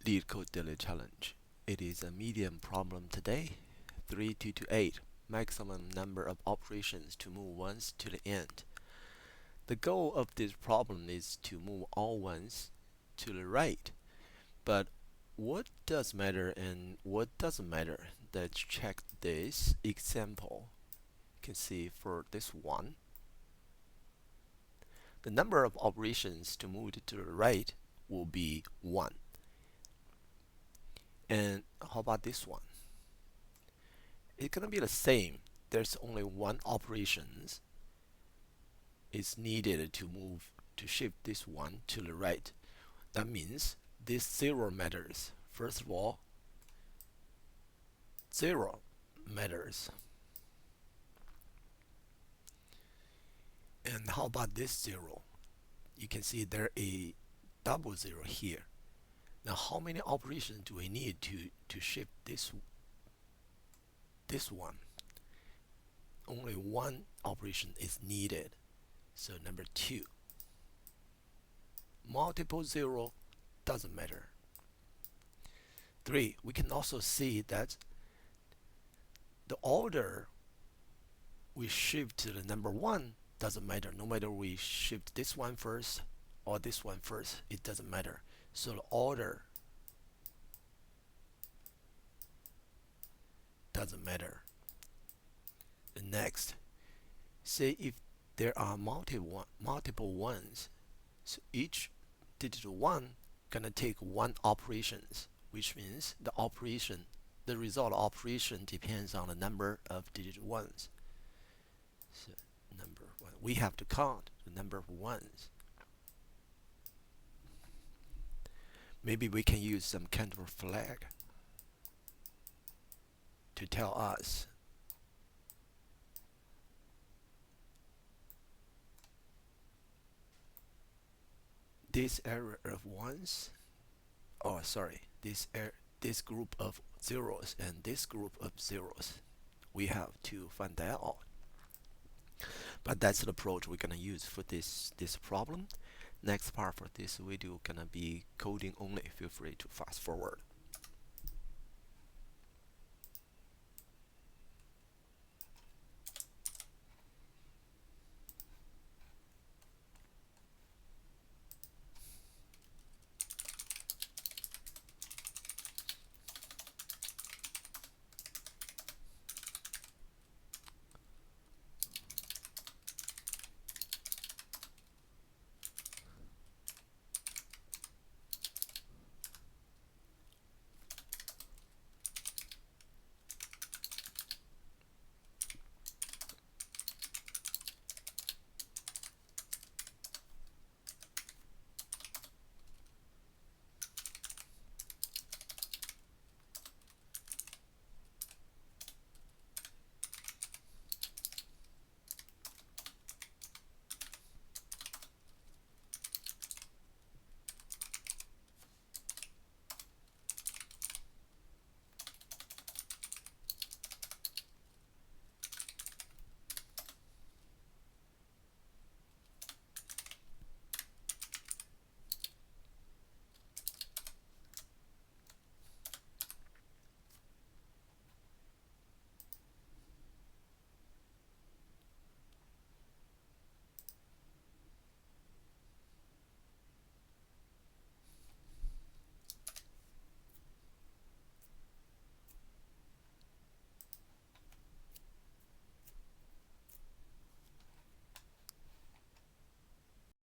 Leetcode daily challenge. It is a medium problem today. 3228. Maximum number of operations to move ones to the end. The goal of this problem is to move all ones to the right. But what does matter and what doesn't matter? Let's check this example. You can see for this one, the number of operations to move to the right will be 1. And how about this one? It's gonna be the same. There's only one operations is needed to shift this one to the right. That means this 0 matters. First of all, 0 matters. And how about this 0? You can see there a double 0 here. Now how many operations do we need to shift this one? Only one operation is needed. So number 2. Multiple 0 doesn't matter. 3. We can also see that the order we shift to the number 1 doesn't matter. No matter we shift this one first or this one first, it doesn't matter. So the order doesn't matter. The next, say if there are multiple ones, so each digit 1 gonna take one operations, which means the result operation depends on the number of digit ones. So number 1, we have to count the number of ones. Maybe we can use some kind of flag to tell us this area of ones, oh sorry, this group of zeros and this group of zeros. We have to find that out. But that's the approach we're gonna use for this problem. Next part for this video gonna be coding only. Feel free to fast forward.